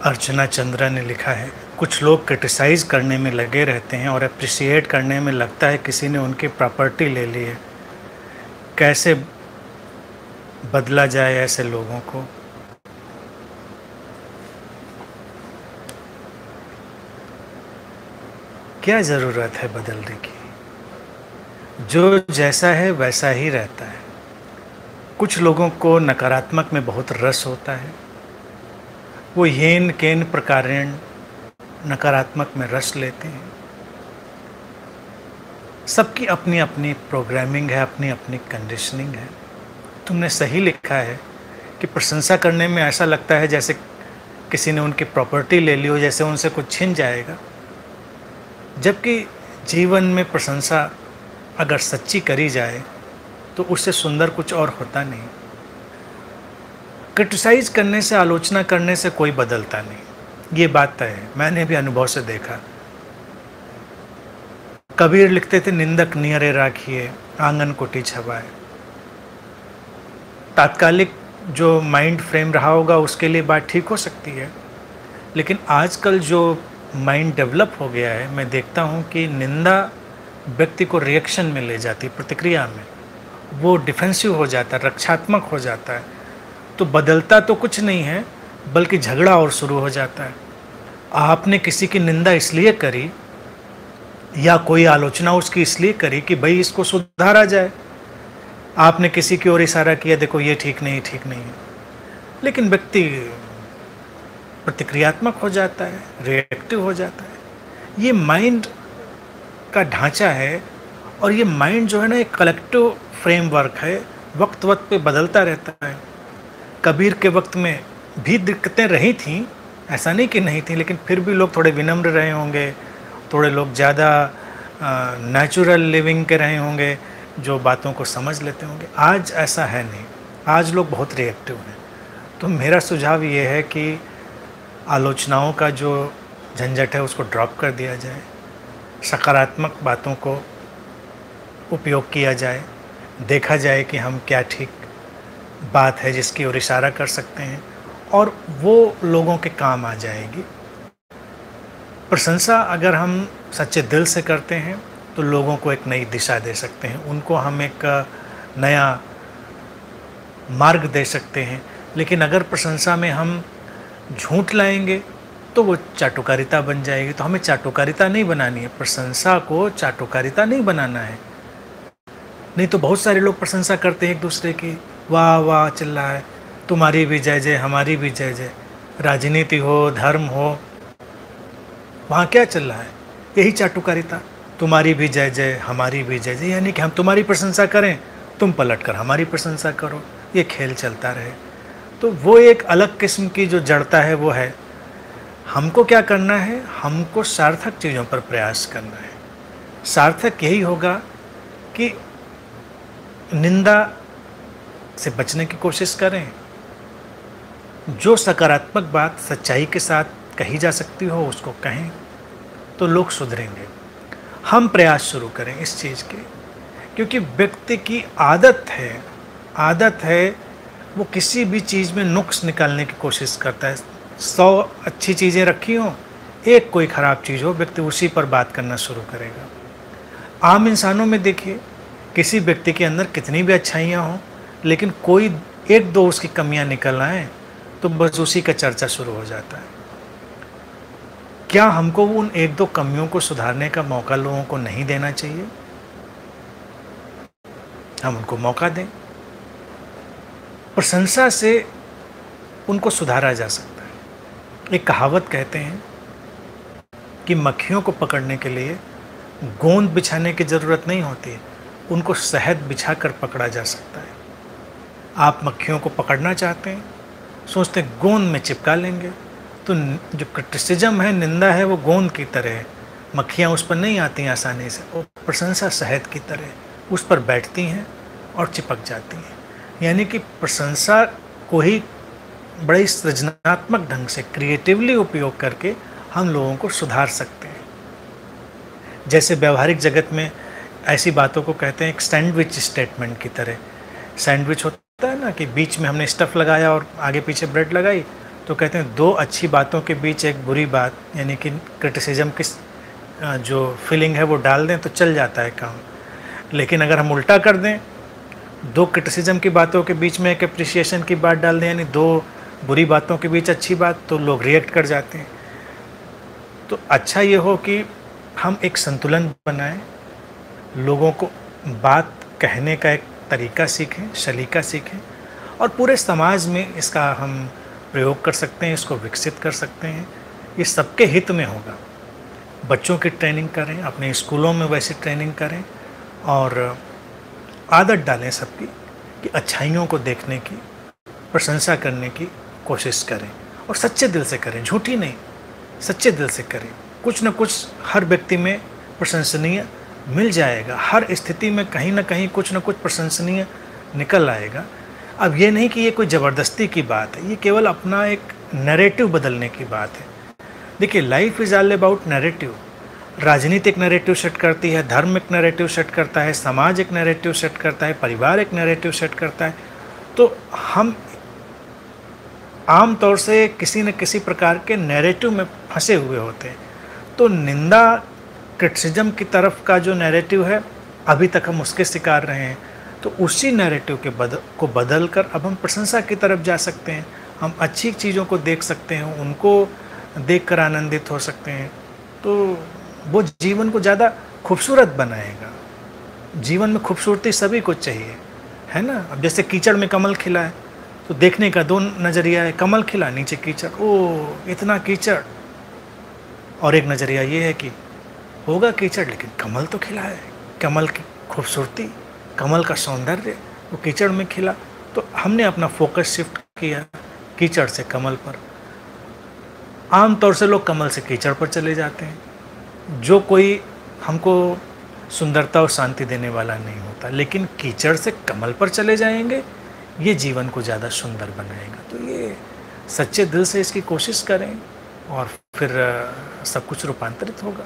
अर्चना चंद्रा ने लिखा है, कुछ लोग क्रिटिसाइज करने में लगे रहते हैं और अप्रिशिएट करने में लगता है किसी ने उनकी प्रॉपर्टी ले ली है। कैसे बदला जाए ऐसे लोगों को? क्या ज़रूरत है बदलने की? जो जैसा है वैसा ही रहता है। कुछ लोगों को नकारात्मक में बहुत रस होता है, वो येन केन प्रकारेण नकारात्मक में रस लेते हैं। सबकी अपनी अपनी प्रोग्रामिंग है, अपनी अपनी कंडीशनिंग है। तुमने सही लिखा है कि प्रशंसा करने में ऐसा लगता है जैसे किसी ने उनकी प्रॉपर्टी ले ली हो, जैसे उनसे कुछ छिन जाएगा। जबकि जीवन में प्रशंसा अगर सच्ची करी जाए तो उससे सुंदर कुछ और होता नहीं। क्रिटिसाइज करने से, आलोचना करने से कोई बदलता नहीं, ये बात तय है। मैंने भी अनुभव से देखा। कबीर लिखते थे, निंदक नियरे राखिए आंगन कोटी छवाए। तात्कालिक जो माइंड फ्रेम रहा होगा उसके लिए बात ठीक हो सकती है, लेकिन आजकल जो माइंड डेवलप हो गया है, मैं देखता हूँ कि निंदा व्यक्ति को रिएक्शन में ले जाती, प्रतिक्रिया में। वो डिफेंसिव हो जाता है, रक्षात्मक हो जाता है। तो बदलता तो कुछ नहीं है, बल्कि झगड़ा और शुरू हो जाता है। आपने किसी की निंदा इसलिए करी या कोई आलोचना उसकी इसलिए करी कि भाई इसको सुधारा जाए। आपने किसी की ओर इशारा किया, देखो ये ठीक नहीं, ठीक नहीं है। लेकिन व्यक्ति प्रतिक्रियात्मक हो जाता है, रिएक्टिव हो जाता है। ये माइंड का ढांचा है, और ये माइंड जो है ना, एक कलेक्टिव फ्रेमवर्क है, वक्त वक्त पे बदलता रहता है। कबीर के वक्त में भी दिक्कतें रही थीं, ऐसा नहीं कि नहीं थी, लेकिन फिर भी लोग थोड़े विनम्र रहे होंगे, थोड़े लोग ज़्यादा नेचुरल लिविंग के रहे होंगे, जो बातों को समझ लेते होंगे। आज ऐसा है नहीं, आज लोग बहुत रिएक्टिव हैं। तो मेरा सुझाव ये है कि आलोचनाओं का जो झंझट है उसको ड्रॉप कर दिया जाए, सकारात्मक बातों को उपयोग किया जाए, देखा जाए कि हम क्या ठीक बात है जिसकी ओर इशारा कर सकते हैं, और वो लोगों के काम आ जाएगी। प्रशंसा अगर हम सच्चे दिल से करते हैं तो लोगों को एक नई दिशा दे सकते हैं, उनको हम एक नया मार्ग दे सकते हैं। लेकिन अगर प्रशंसा में हम झूठ लाएंगे तो वो चाटुकारिता बन जाएगी। तो हमें चाटुकारिता नहीं बनानी है, प्रशंसा को चाटुकारिता नहीं बनाना है। नहीं तो बहुत सारे लोग प्रशंसा करते हैं एक दूसरे की, वाह वाह चिल्ला है, तुम्हारी भी जय जय, हमारी भी जय जय। राजनीति हो, धर्म हो, वहाँ क्या चल रहा है? यही चाटुकारिता, तुम्हारी भी जय जय, हमारी भी जय जय। यानी कि हम तुम्हारी प्रशंसा करें, तुम पलट कर हमारी प्रशंसा करो, ये खेल चलता रहे। तो वो एक अलग किस्म की जो जड़ता है वो है। हमको क्या करना है? हमको सार्थक चीज़ों पर प्रयास करना है। सार्थक यही होगा कि निंदा से बचने की कोशिश करें, जो सकारात्मक बात सच्चाई के साथ कही जा सकती हो उसको कहें, तो लोग सुधरेंगे। हम प्रयास शुरू करें इस चीज़ के, क्योंकि व्यक्ति की आदत है वो किसी भी चीज़ में नुक्स निकालने की कोशिश करता है। 100 अच्छी चीज़ें रखी हों, एक कोई ख़राब चीज़ हो, व्यक्ति उसी पर बात करना शुरू करेगा। आम इंसानों में देखिए, किसी व्यक्ति के अंदर कितनी भी अच्छाइयाँ हों, लेकिन कोई एक दो उसकी कमियाँ निकल आएँ तो बस उसी का चर्चा शुरू हो जाता है। क्या हमको उन एक दो कमियों को सुधारने का मौका लोगों को नहीं देना चाहिए? हम उनको मौका दें। प्रशंसा से उनको सुधारा जा सकता है। एक कहावत कहते हैं कि मक्खियों को पकड़ने के लिए गोंद बिछाने की ज़रूरत नहीं होती, उनको शहद बिछाकर पकड़ा जा सकता है। आप मक्खियों को पकड़ना चाहते हैं, सोचते हैं गोंद में चिपका लेंगे, तो जो क्रिटिसिज्म है, निंदा है, वो गोंद की तरह है, मक्खियाँ उस पर नहीं आती आसानी से। और प्रशंसा शहद की तरह उस पर बैठती हैं और चिपक जाती हैं। यानी कि प्रशंसा को ही बड़े सृजनात्मक ढंग से, क्रिएटिवली उपयोग करके हम लोगों को सुधार सकते हैं। जैसे व्यवहारिक जगत में ऐसी बातों को कहते हैं एक सैंडविच स्टेटमेंट की तरह। सैंडविच होता है ना, कि बीच में हमने स्टफ़ लगाया और आगे पीछे ब्रेड लगाई, तो कहते हैं दो अच्छी बातों के बीच एक बुरी बात यानी कि क्रिटिसिज्म की जो फीलिंग है वो डाल दें तो चल जाता है काम। लेकिन अगर हम उल्टा कर दें, दो क्रिटिसिज्म की बातों के बीच में एक अप्रिसिएशन की बात डाल दें, यानी दो बुरी बातों के बीच अच्छी बात, तो लोग रिएक्ट कर जाते हैं। तो अच्छा ये हो कि हम एक संतुलन बनाएं, लोगों को बात कहने का एक तरीका सीखें, सलीका सीखें, और पूरे समाज में इसका हम प्रयोग कर सकते हैं, इसको विकसित कर सकते हैं। ये सबके हित में होगा। बच्चों की ट्रेनिंग करें, अपने स्कूलों में वैसी ट्रेनिंग करें, और आदत डालें सबकी कि अच्छाइयों को देखने की, प्रशंसा करने की कोशिश करें, और सच्चे दिल से करें, झूठी नहीं, सच्चे दिल से करें। कुछ न कुछ हर व्यक्ति में प्रशंसनीय मिल जाएगा, हर स्थिति में कहीं ना कहीं कुछ न कुछ प्रशंसनीय निकल आएगा। अब ये नहीं कि ये कोई ज़बरदस्ती की बात है, ये केवल अपना एक नैरेटिव बदलने की बात है। देखिए, life is all about narrative. राजनीति एक नैरेटिव सेट करती है, धर्म एक नैरेटिव सेट करता है, समाज एक नैरेटिव सेट करता है, परिवार एक नैरेटिव सेट करता है। तो हम आम तौर से किसी न किसी प्रकार के नैरेटिव में फंसे हुए होते हैं। तो निंदा, क्रिटिसिज्म की तरफ का जो नैरेटिव है, अभी तक हम उसके शिकार रहे हैं। तो उसी नैरेटिव के को बदल कर अब हम प्रशंसा की तरफ जा सकते हैं। हम अच्छी चीज़ों को देख सकते हैं, उनको देखकर आनंदित हो सकते हैं। तो वो जीवन को ज़्यादा खूबसूरत बनाएगा। जीवन में खूबसूरती सभी को चाहिए, है ना। अब जैसे कीचड़ में कमल खिला है, तो देखने का दो नज़रिया है, कमल खिला, नीचे कीचड़, ओ इतना कीचड़। और एक नज़रिया ये है कि होगा कीचड़ लेकिन कमल तो खिला है, कमल की खूबसूरती, कमल का सौंदर्य वो कीचड़ में खिला। तो हमने अपना फोकस शिफ्ट किया कीचड़ से कमल पर। आम तौर से लोग कमल से कीचड़ पर चले जाते हैं, जो कोई हमको सुंदरता और शांति देने वाला नहीं होता। लेकिन कीचड़ से कमल पर चले जाएंगे, ये जीवन को ज़्यादा सुंदर बनाएगा। तो ये सच्चे दिल से इसकी कोशिश करें, और फिर सब कुछ रूपांतरित होगा।